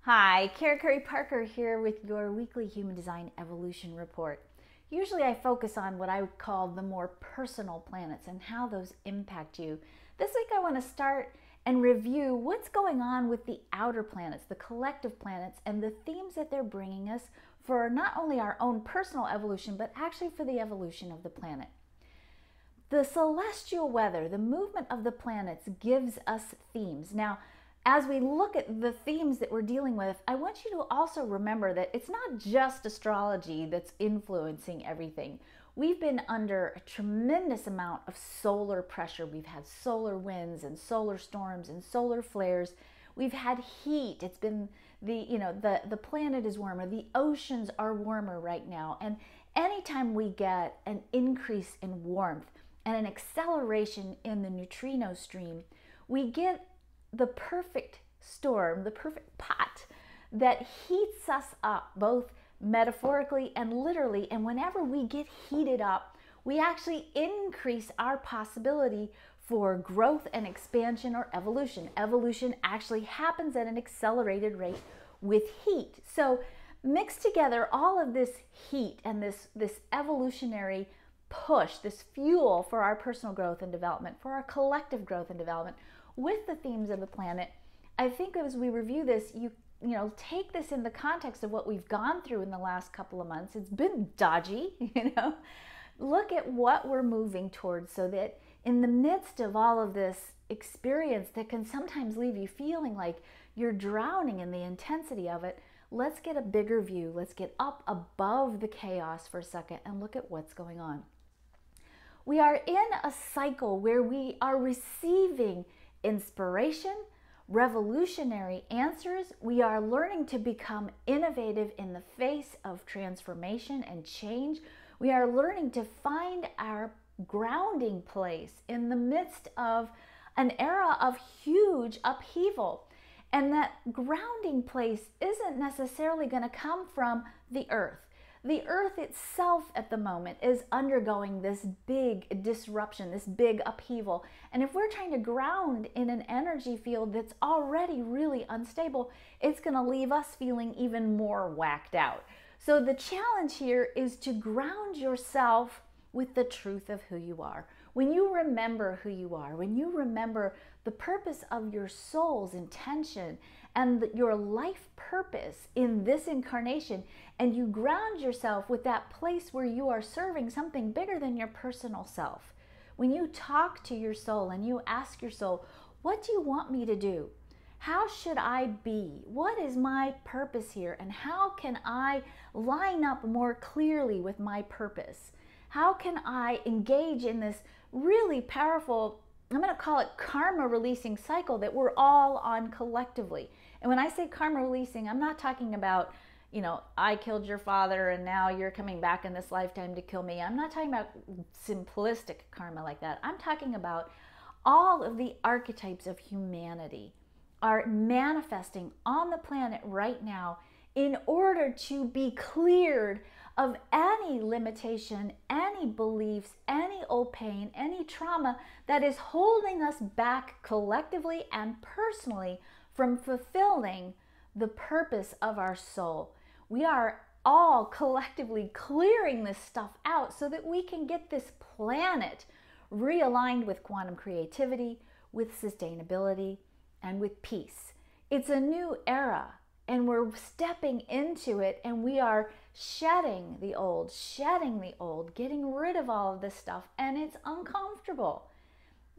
Hi, Kara Curry Parker here with your weekly Human Design Evolution Report. Usually I focus on what I would call the more personal planets and how those impact you. This week I want to start and review what's going on with the outer planets, the collective planets, and the themes that they're bringing us for not only our own personal evolution, but actually for the evolution of the planet. The celestial weather, the movement of the planets, gives us themes. Now, as we look at the themes that we're dealing with, I want you to also remember that it's not just astrology that's influencing everything. We've been under a tremendous amount of solar pressure. We've had solar winds and solar storms and solar flares. We've had heat. It's been the planet is warmer. The oceans are warmer right now. And anytime we get an increase in warmth and an acceleration in the neutrino stream, we get the perfect storm, the perfect pot that heats us up both metaphorically and literally. And whenever we get heated up, we actually increase our possibility for growth and expansion or evolution. Evolution actually happens at an accelerated rate with heat. So mix together all of this heat and this evolutionary push, this fuel for our personal growth and development, for our collective growth and development, with the themes of the planet. I think as we review this, you take this in the context of what we've gone through in the last couple of months. It's been dodgy, Look at what we're moving towards, so that in the midst of all of this experience that can sometimes leave you feeling like you're drowning in the intensity of it, let's get a bigger view. Let's get up above the chaos for a second and look at what's going on. We are in a cycle where we are receiving inspiration, revolutionary answers. We are learning to become innovative in the face of transformation and change. We are learning to find our grounding place in the midst of an era of huge upheaval. And that grounding place isn't necessarily going to come from the earth. The earth itself at the moment is undergoing this big disruption, this big upheaval. And if we're trying to ground in an energy field that's already really unstable, it's going to leave us feeling even more whacked out. So the challenge here is to ground yourself with the truth of who you are. When you remember who you are, when you remember the purpose of your soul's intention and your life purpose in this incarnation, and you ground yourself with that place where you are serving something bigger than your personal self. When you talk to your soul and you ask your soul, what do you want me to do? How should I be? What is my purpose here? And how can I line up more clearly with my purpose? How can I engage in this really powerful, I'm going to call it karma releasing cycle that we're all on collectively? And when I say karma releasing, I'm not talking about, I killed your father and now you're coming back in this lifetime to kill me. I'm not talking about simplistic karma like that. I'm talking about all of the archetypes of humanity are manifesting on the planet right now in order to be cleared of any limitation, any beliefs, any old pain, any trauma that is holding us back collectively and personally from fulfilling the purpose of our soul. We are all collectively clearing this stuff out so that we can get this planet realigned with quantum creativity, with sustainability, and with peace. It's a new era, and we're stepping into it, and we are shedding the old, getting rid of all of this stuff, and it's uncomfortable.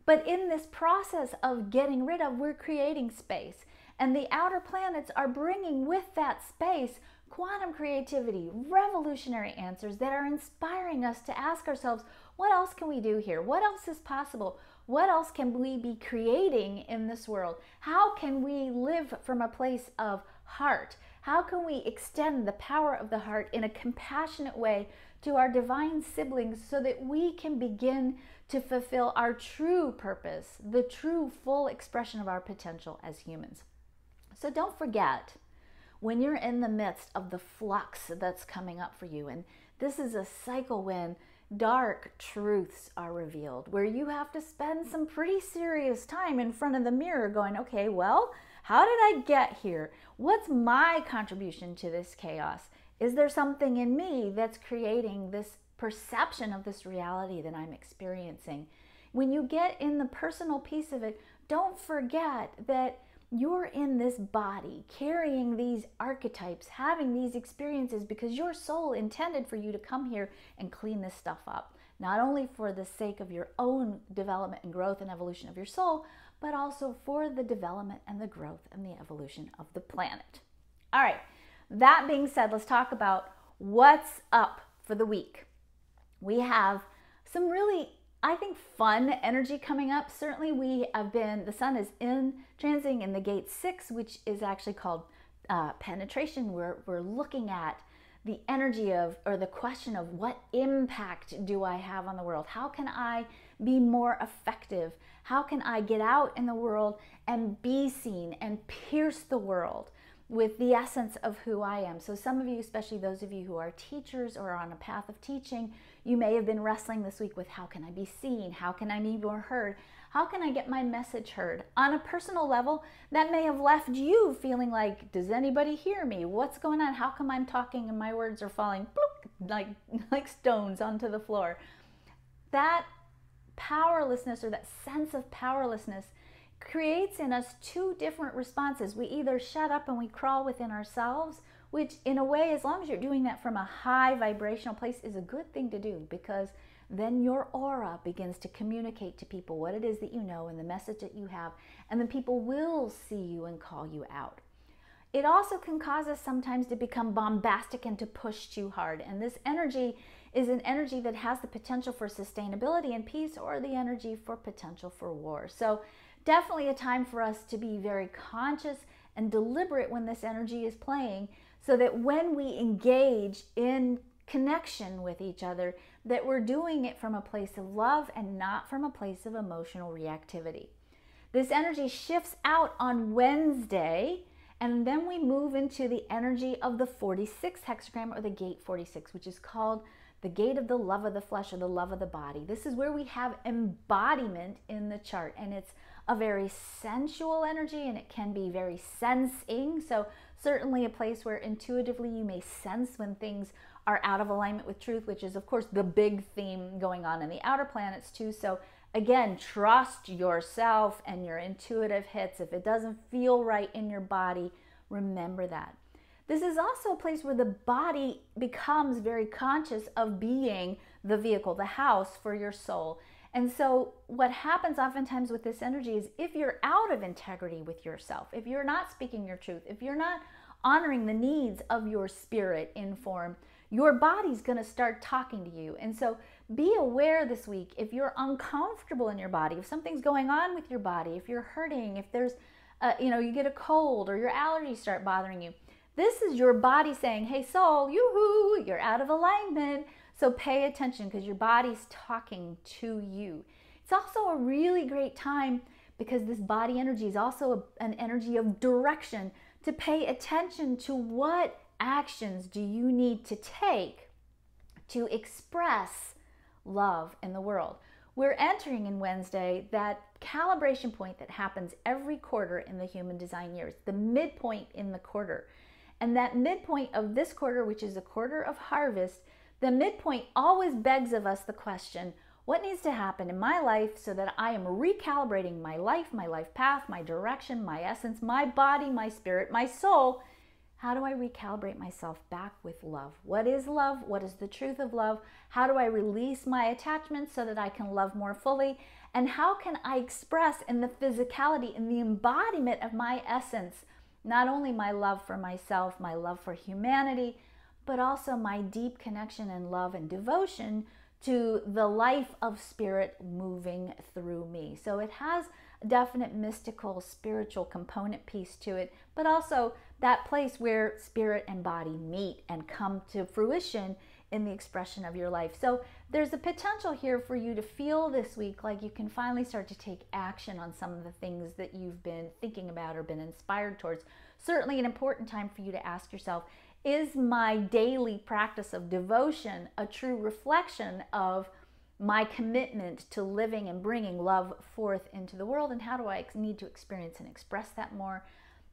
But in this process of getting rid of, we're creating space, and the outer planets are bringing with that space quantum creativity, revolutionary answers that are inspiring us to ask ourselves, what else can we do here? What else is possible? What else can we be creating in this world? How can we live from a place of heart? How can we extend the power of the heart in a compassionate way to our divine siblings so that we can begin to fulfill our true purpose, the true full expression of our potential as humans? So don't forget, when you're in the midst of the flux that's coming up for you, and this is a cycle when dark truths are revealed, where you have to spend some pretty serious time in front of the mirror going, okay, well, How did I get here? What's my contribution to this chaos? Is there something in me that's creating this perception of this reality that I'm experiencing? When you get in the personal piece of it, don't forget that you're in this body, carrying these archetypes, having these experiences because your soul intended for you to come here and clean this stuff up. Not only for the sake of your own development and growth and evolution of your soul, but also for the development and the growth and the evolution of the planet. All right, that being said, let's talk about what's up for the week. We have some really, I think, fun energy coming up. Certainly the sun is transiting in the gate 6, which is actually called penetration. We're looking at the energy of, or the question of, what impact do I have on the world? How can I be more effective? How can I get out in the world and be seen and pierce the world with the essence of who I am? So some of you, especially those of you who are teachers or are on a path of teaching, you may have been wrestling this week with, how can I be seen? How can I be more heard? How can I get my message heard? On a personal level, that may have left you feeling like, does anybody hear me? What's going on? How come I'm talking and my words are falling bloop, like stones onto the floor? That powerlessness, or that sense of powerlessness, creates in us two different responses. We either shut up and we crawl within ourselves, which in a way, as long as you're doing that from a high vibrational place, is a good thing to do, because then your aura begins to communicate to people what it is that you know and the message that you have, and then people will see you and call you out. It also can cause us sometimes to become bombastic and to push too hard. And this energy is an energy that has the potential for sustainability and peace, or the energy for potential for war. So definitely a time for us to be very conscious and deliberate when this energy is playing, so that when we engage in connection with each other, that we're doing it from a place of love and not from a place of emotional reactivity. This energy shifts out on Wednesday, and then we move into the energy of the 46th hexagram, or the gate 46, which is called the gate of the love of the flesh, or the love of the body. This is where we have embodiment in the chart, and it's a very sensual energy, and it can be very sensing. So certainly a place where intuitively you may sense when things are out of alignment with truth, which is of course the big theme going on in the outer planets too. So again, trust yourself and your intuitive hits. If it doesn't feel right in your body, remember that. This is also a place where the body becomes very conscious of being the vehicle, the house for your soul. And so what happens oftentimes with this energy is, if you're out of integrity with yourself, if you're not speaking your truth, if you're not honoring the needs of your spirit in form, your body's going to start talking to you. And so be aware this week, if you're uncomfortable in your body, if something's going on with your body, if you're hurting, if there's, you get a cold or your allergies start bothering you, this is your body saying, hey soul, yoo-hoo, you're out of alignment. So pay attention, because your body's talking to you. It's also a really great time, because this body energy is also an energy of direction, to pay attention to what actions do you need to take to express love in the world. We're entering in Wednesday that calibration point that happens every quarter in the human design year. It's the midpoint in the quarter. And that midpoint of this quarter, which is a quarter of harvest, the midpoint always begs of us the question, what needs to happen in my life so that I am recalibrating my life path, my direction, my essence, my body, my spirit, my soul? How do I recalibrate myself back with love? What is love? What is the truth of love? How do I release my attachments so that I can love more fully? And how can I express in the physicality, in the embodiment of my essence, not only my love for myself, my love for humanity, but also my deep connection and love and devotion to the life of spirit moving through me. So it has a definite mystical, spiritual component piece to it, but also that place where spirit and body meet and come to fruition in the expression of your life. So there's a potential here for you to feel this week like you can finally start to take action on some of the things that you've been thinking about or been inspired towards. Certainly an important time for you to ask yourself, is my daily practice of devotion a true reflection of my commitment to living and bringing love forth into the world? And how do I need to experience and express that more?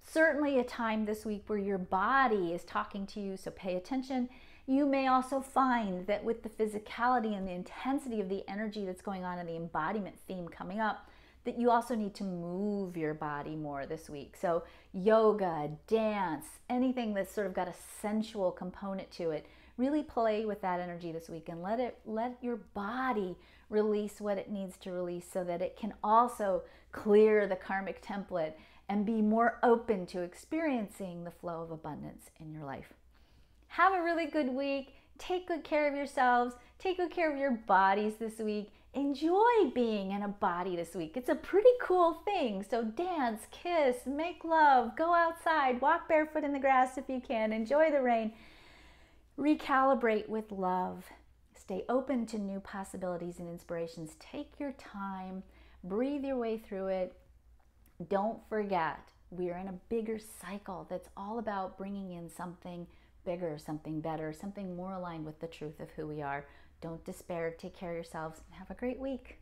Certainly a time this week where your body is talking to you, so pay attention. You may also find that with the physicality and the intensity of the energy that's going on in the embodiment theme coming up, that you also need to move your body more this week. So yoga, dance, anything that's sort of got a sensual component to it, really play with that energy this week and let your body release what it needs to release so that it can also clear the karmic template and be more open to experiencing the flow of abundance in your life. Have a really good week. Take good care of yourselves. Take good care of your bodies this week. Enjoy being in a body this week. It's a pretty cool thing. So dance, kiss, make love, go outside, walk barefoot in the grass if you can, enjoy the rain. Recalibrate with love. Stay open to new possibilities and inspirations. Take your time. Breathe your way through it. Don't forget, we are in a bigger cycle that's all about bringing in something bigger, something better, something more aligned with the truth of who we are. Don't despair. Take care of yourselves and have a great week.